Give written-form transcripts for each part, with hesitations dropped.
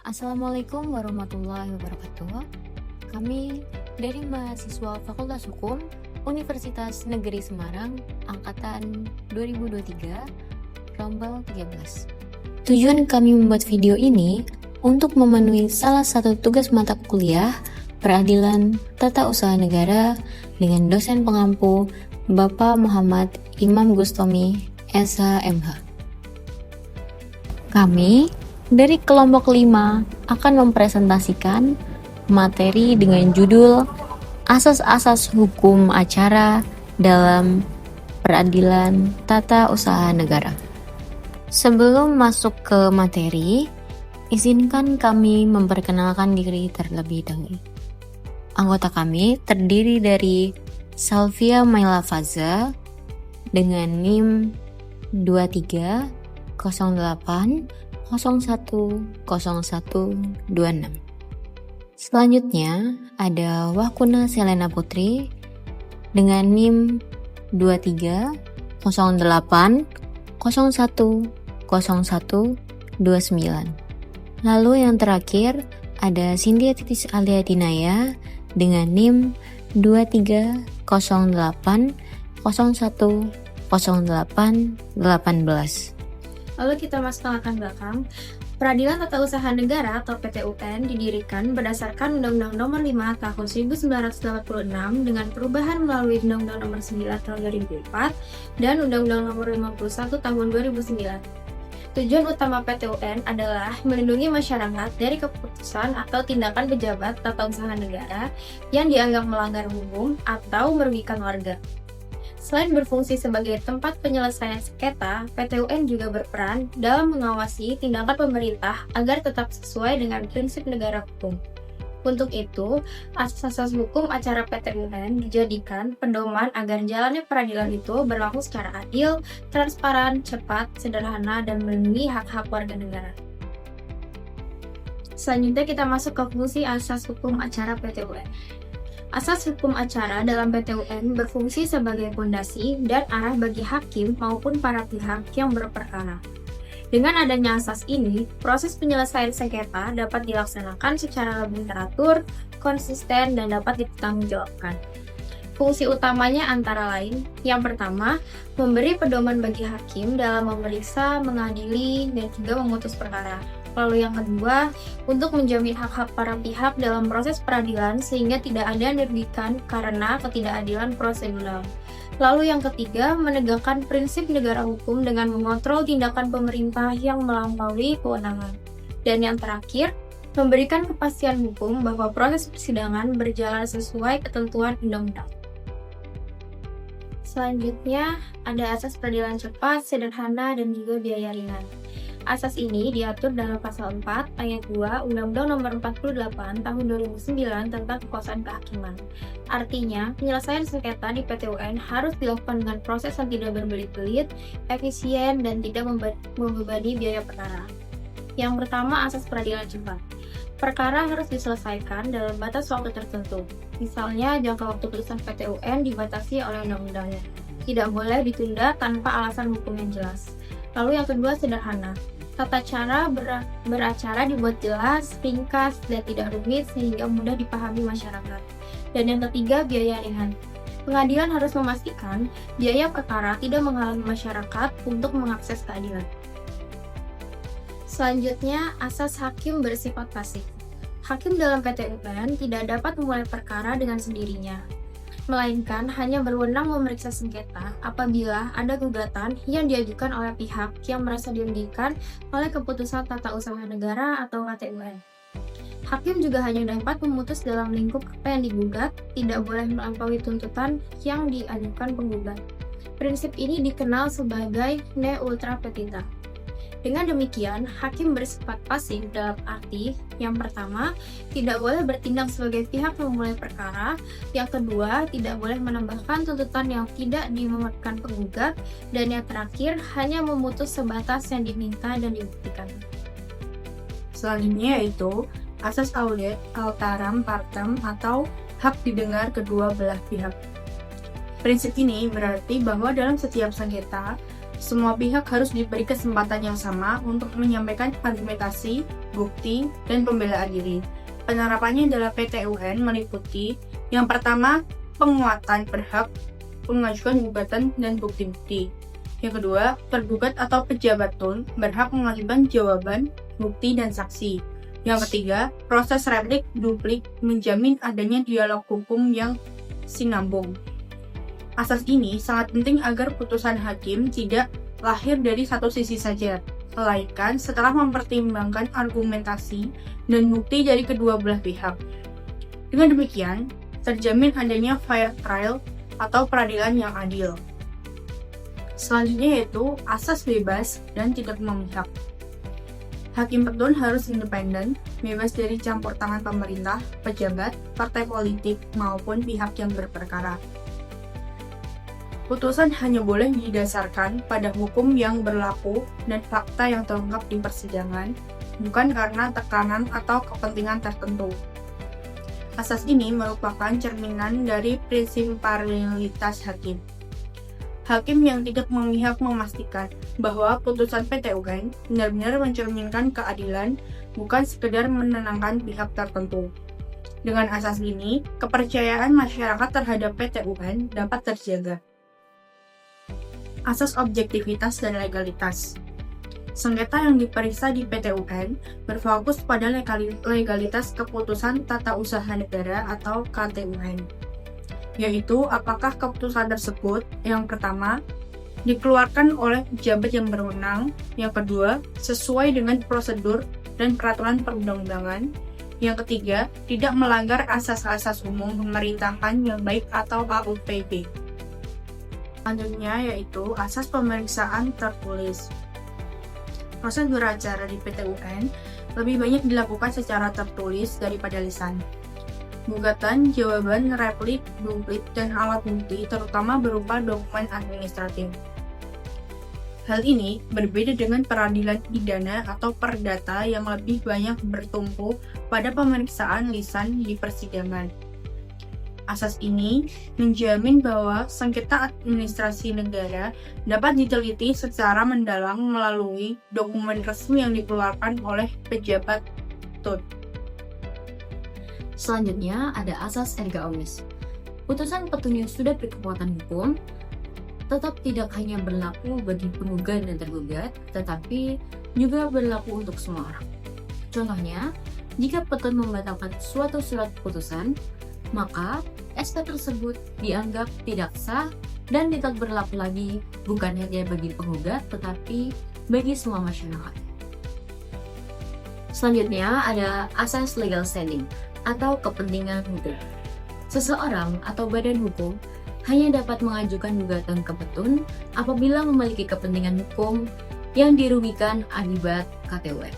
Assalamualaikum warahmatullahi wabarakatuh. Kami dari mahasiswa Fakultas Hukum Universitas Negeri Semarang Angkatan 2023 Rombel 13. Tujuan kami membuat video ini untuk memenuhi salah satu tugas mata kuliah Peradilan Tata Usaha Negara dengan dosen pengampu Bapak Muhammad Imam Gustomi, SH.MH. Kami dari kelompok 5 akan mempresentasikan materi dengan judul Asas-asas hukum acara dalam Peradilan Tata Usaha Negara. Sebelum masuk ke materi, izinkan kami memperkenalkan diri terlebih dahulu. Anggota kami terdiri dari Salvia Maila Faza dengan NIM 2308 010126. Selanjutnya ada Wahkuna Selena Putri dengan NIM 2308 010129. Lalu yang terakhir ada Cynthia Titis Alia Dinaya dengan NIM 2308 010818. Lalu kita masuk ke latar belakang. Peradilan Tata Usaha Negara atau PTUN didirikan berdasarkan Undang-Undang Nomor 5 Tahun 1986 dengan perubahan melalui Undang-Undang Nomor 9 Tahun 2004 dan Undang-Undang Nomor 51 Tahun 2009. Tujuan utama PTUN adalah melindungi masyarakat dari keputusan atau tindakan pejabat tata usaha negara yang dianggap melanggar hukum atau merugikan warga. Selain berfungsi sebagai tempat penyelesaian sengketa, PTUN juga berperan dalam mengawasi tindakan pemerintah agar tetap sesuai dengan prinsip negara hukum. Untuk itu, asas-asas hukum acara PTUN dijadikan pedoman agar jalannya peradilan itu berlangsung secara adil, transparan, cepat, sederhana, dan melindungi hak-hak warga negara. Selanjutnya kita masuk ke fungsi asas hukum acara PTUN. Asas hukum acara dalam PTUN berfungsi sebagai fondasi dan arah bagi hakim maupun para pihak yang berperkara. Dengan adanya asas ini, proses penyelesaian sengketa dapat dilaksanakan secara lebih teratur, konsisten, dan dapat dipertanggungjawabkan. Fungsi utamanya antara lain, yang pertama, memberi pedoman bagi hakim dalam memeriksa, mengadili, dan juga memutus perkara. Lalu yang kedua, untuk menjamin hak-hak para pihak dalam proses peradilan sehingga tidak ada yang dirugikan karena ketidakadilan prosedural. Lalu yang ketiga, menegakkan prinsip negara hukum dengan mengontrol tindakan pemerintah yang melampaui kewenangan. Dan yang terakhir, memberikan kepastian hukum bahwa proses persidangan berjalan sesuai ketentuan undang-undang. Selanjutnya, ada asas peradilan cepat, sederhana, dan juga biaya ringan. Asas ini diatur dalam pasal 4 ayat 2 Undang-Undang Nomor 48 Tahun 2009 tentang kekuasaan kehakiman. Artinya, penyelesaian sengketa di PTUN harus dilakukan dengan proses yang tidak berbelit-belit, efisien, dan tidak membebani biaya perkara. Yang pertama, asas peradilan cepat. Perkara harus diselesaikan dalam batas waktu tertentu. Misalnya, jangka waktu putusan PTUN dibatasi oleh undang-undangnya. Tidak boleh ditunda tanpa alasan hukum yang jelas. Lalu yang kedua, sederhana. Tata cara beracara dibuat jelas, ringkas, dan tidak rumit sehingga mudah dipahami masyarakat. Dan yang ketiga, biaya ringan. Pengadilan harus memastikan biaya perkara tidak menghalangi masyarakat untuk mengakses keadilan. Selanjutnya, asas hakim bersifat pasif. Hakim dalam PTUN tidak dapat memulai perkara dengan sendirinya, melainkan hanya berwenang memeriksa sengketa apabila ada gugatan yang diajukan oleh pihak yang merasa dirugikan oleh keputusan tata usaha negara atau TUN. Hakim juga hanya dapat memutus dalam lingkup apa yang digugat, tidak boleh melampaui tuntutan yang diajukan penggugat. Prinsip ini dikenal sebagai ne ultra petita. Dengan demikian, hakim bersifat pasif dalam arti yang pertama, tidak boleh bertindak sebagai pihak memulai perkara, yang kedua, tidak boleh menambahkan tuntutan yang tidak dimengerti penggugat, dan yang terakhir, hanya memutus sebatas yang diminta dan dibuktikan. Selanjutnya yaitu asas audet altaram partem atau hak didengar kedua belah pihak. Prinsip ini berarti bahwa dalam setiap sengketa, semua pihak harus diberi kesempatan yang sama untuk menyampaikan argumentasi, bukti, dan pembelaan diri. Penerapannya dalam PT-UN meliputi yang pertama, penguatan berhak mengajukan gugatan dan bukti-bukti. Yang kedua, tergugat atau pejabat tun berhak mengajukan jawaban, bukti, dan saksi. Yang ketiga, proses replik duplik menjamin adanya dialog hukum yang sinambung. Asas ini sangat penting agar putusan hakim tidak lahir dari satu sisi saja, melainkan setelah mempertimbangkan argumentasi dan bukti dari kedua belah pihak. Dengan demikian, terjamin adanya fair trial atau peradilan yang adil. Selanjutnya yaitu asas bebas dan tidak memihak. Hakim petun harus independen, bebas dari campur tangan pemerintah, pejabat, partai politik, maupun pihak yang berperkara. Putusan hanya boleh didasarkan pada hukum yang berlaku dan fakta yang terungkap di persidangan, bukan karena tekanan atau kepentingan tertentu. Asas ini merupakan cerminan dari prinsip imparsialitas hakim. Hakim yang tidak memihak memastikan bahwa putusan PT-UN benar-benar mencerminkan keadilan, bukan sekedar menenangkan pihak tertentu. Dengan asas ini, kepercayaan masyarakat terhadap PT-UN dapat terjaga. Asas objektivitas dan legalitas. Sengketa yang diperiksa di PT-UN berfokus pada legalitas keputusan tata usaha negara atau KTUN, yaitu apakah keputusan tersebut yang pertama dikeluarkan oleh pejabat yang berwenang, yang kedua sesuai dengan prosedur dan peraturan perundang-undangan, yang ketiga tidak melanggar asas-asas umum pemerintahan yang baik atau AUPB. Selanjutnya yaitu asas pemeriksaan tertulis. Proses beracara di PT-UN lebih banyak dilakukan secara tertulis daripada lisan. Gugatan, jawaban, replik, duplik, dan alat bukti terutama berupa dokumen administratif. Hal ini berbeda dengan peradilan pidana atau perdata yang lebih banyak bertumpu pada pemeriksaan lisan di persidangan. Asas ini menjamin bahwa sengketa administrasi negara dapat diteliti secara mendalam melalui dokumen resmi yang dikeluarkan oleh pejabat tun. Selanjutnya ada asas erga omnes. Putusan petun yang sudah berkekuatan hukum tetap tidak hanya berlaku bagi penggugat dan tergugat, tetapi juga berlaku untuk semua orang. Contohnya, jika petun membatalkan suatu surat putusan, maka SK tersebut dianggap tidak sah dan tidak berlaku lagi bukan hanya bagi penggugat tetapi bagi semua masyarakat. Selanjutnya ada asas legal standing atau kepentingan hukum. Seseorang atau badan hukum hanya dapat mengajukan gugatan ke petun apabila memiliki kepentingan hukum yang dirugikan akibat KTUN.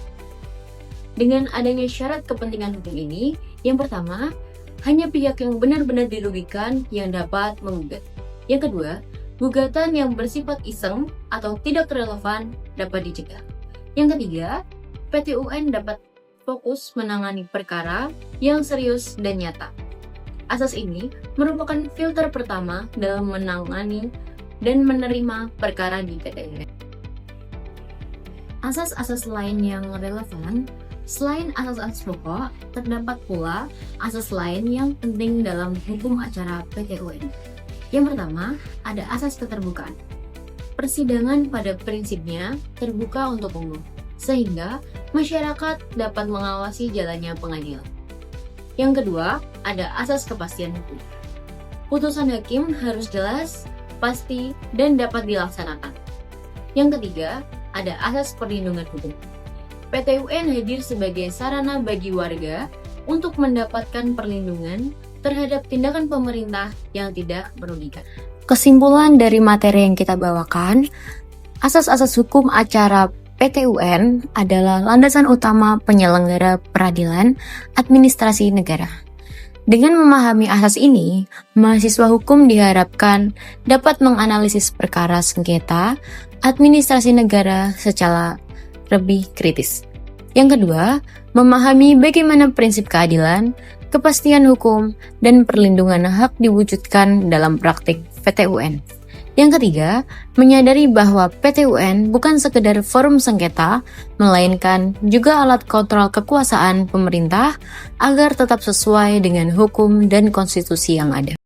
Dengan adanya syarat kepentingan hukum ini, yang pertama, hanya pihak yang benar-benar dirugikan yang dapat menggugat. Yang kedua, gugatan yang bersifat iseng atau tidak relevan dapat dicegah. Yang ketiga, PT-UN dapat fokus menangani perkara yang serius dan nyata. Asas ini merupakan filter pertama dalam menangani dan menerima perkara di PT-UN. Asas-asas lain yang relevan. Selain asas-asas pokok, terdapat pula asas lain yang penting dalam hukum acara PT-UN. Yang pertama, ada asas keterbukaan. Persidangan pada prinsipnya terbuka untuk umum, sehingga masyarakat dapat mengawasi jalannya pengadilan. Yang kedua, ada asas kepastian hukum. Putusan hakim harus jelas, pasti, dan dapat dilaksanakan. Yang ketiga, ada asas perlindungan hukum. PT-UN hadir sebagai sarana bagi warga untuk mendapatkan perlindungan terhadap tindakan pemerintah yang tidak merugikan. Kesimpulan dari materi yang kita bawakan, asas-asas hukum acara PT-UN adalah landasan utama penyelenggara peradilan administrasi negara. Dengan memahami asas ini, mahasiswa hukum diharapkan dapat menganalisis perkara sengketa administrasi negara secara lebih kritis. Yang kedua, memahami bagaimana prinsip keadilan, kepastian hukum, dan perlindungan hak diwujudkan dalam praktik PT-UN. Yang ketiga, menyadari bahwa PT UN bukan sekedar forum sengketa, melainkan juga alat kontrol kekuasaan pemerintah agar tetap sesuai dengan hukum dan konstitusi yang ada.